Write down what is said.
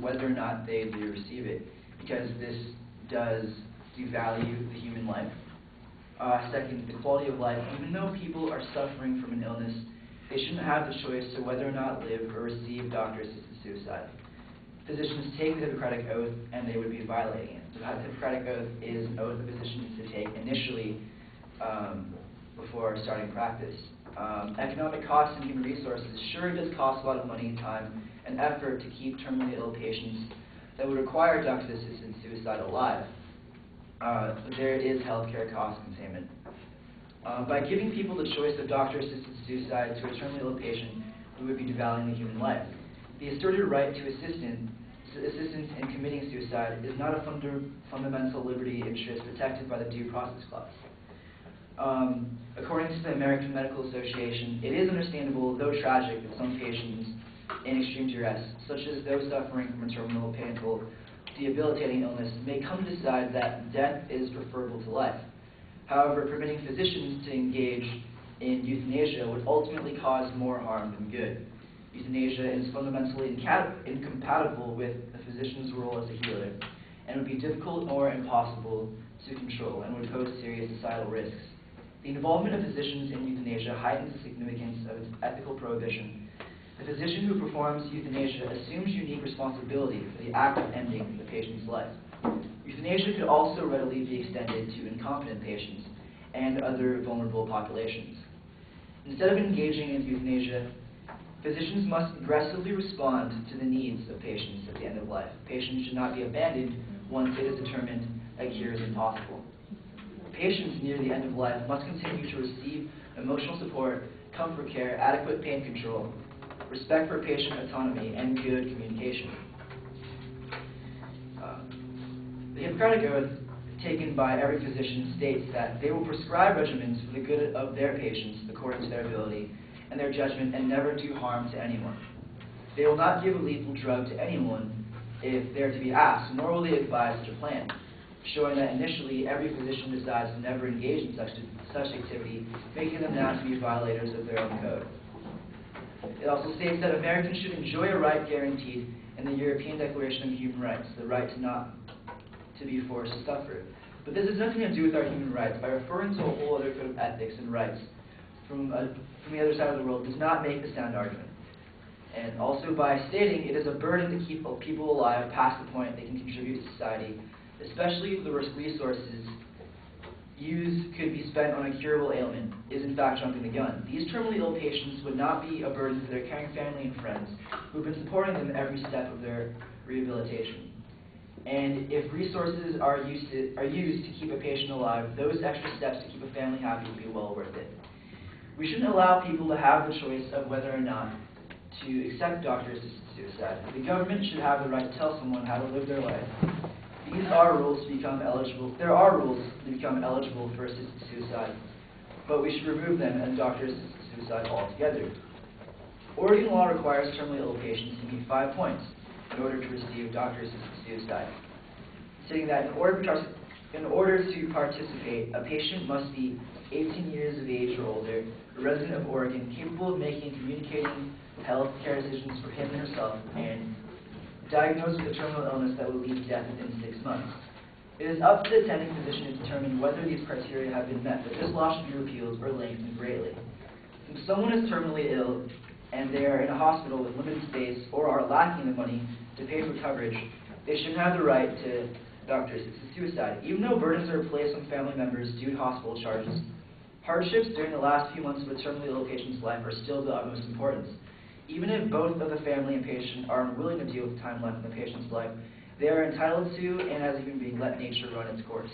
whether or not they do receive it, because this does devalue the human life. Second, the quality of life. Even though people are suffering from an illness, they shouldn't have the choice to whether or not live or receive doctor-assisted suicide. Physicians take the Hippocratic Oath, and they would be violating it. The Hippocratic Oath is an oath the physician needs to take initially before starting practice. Economic costs and human resources. Sure, it does cost a lot of money, time, and effort to keep terminally ill patients that would require doctor-assisted suicide alive. But there is healthcare cost containment. By giving people the choice of doctor-assisted suicide to a terminally ill patient, we would be devaluing the human life. The asserted right to assistance in committing suicide is not a fundamental liberty interest protected by the Due Process Clause. According to the American Medical Association, it is understandable, though tragic, that some patients in extreme duress, such as those suffering from a terminal, painful, debilitating illness, may come to decide that death is preferable to life. However, permitting physicians to engage in euthanasia would ultimately cause more harm than good. Euthanasia is fundamentally incompatible with the physician's role as a healer, and would be difficult or impossible to control, and would pose serious societal risks. The involvement of physicians in euthanasia heightens the significance of its ethical prohibition. The physician who performs euthanasia assumes unique responsibility for the act of ending the patient's life. Euthanasia could also readily be extended to incompetent patients and other vulnerable populations. Instead of engaging in euthanasia, physicians must aggressively respond to the needs of patients at the end of life. Patients should not be abandoned once it is determined that cure is impossible. Patients near the end of life must continue to receive emotional support, comfort care, adequate pain control, respect for patient autonomy, and good communication. The Hippocratic Oath, taken by every physician, states that they will prescribe regimens for the good of their patients according to their ability and their judgment, and never do harm to anyone. They will not give a lethal drug to anyone if they are to be asked, nor will they advise such a plan, showing that initially every physician decides to never engage in such activity, making them now to be violators of their own code. It also states that Americans should enjoy a right guaranteed in the European Declaration of Human Rights, the right to not to be forced to suffer. But this has nothing to do with our human rights. By referring to a whole other code of ethics and rights from the other side of the world does not make a sound argument. And also by stating it is a burden to keep people alive past the point they can contribute to society, especially if the resources used could be spent on a curable ailment, is in fact jumping the gun. These terminally ill patients would not be a burden to their caring family and friends who have been supporting them every step of their rehabilitation. And if resources are used to keep a patient alive, those extra steps to keep a family happy would be well worth it. We shouldn't allow people to have the choice of whether or not to accept doctor-assisted suicide. The government should have the right to tell someone how to live their life. There are rules to become eligible for assisted suicide, but we should remove them and doctor-assisted suicide altogether. Oregon law requires terminally ill patients to meet 5 points in order to receive doctor-assisted suicide, stating that in order to participate, a patient must be 18 years of age or older, a resident of Oregon, capable of making and communicating health care decisions for him and herself, and diagnosed with a terminal illness that will lead to death within 6 months. It is up to the attending physician to determine whether these criteria have been met, but this law should be repealed or lengthened greatly. If someone is terminally ill and they are in a hospital with limited space or are lacking the money to pay for coverage, they shouldn't have the right to doctor-assisted suicide. Even though burdens are placed on family members due to hospital charges, hardships during the last few months of a terminally ill patient's life are still of the utmost importance. Even if both of the family and patient are unwilling to deal with the time left in the patient's life, they are entitled to, and as a human being, let nature run its course.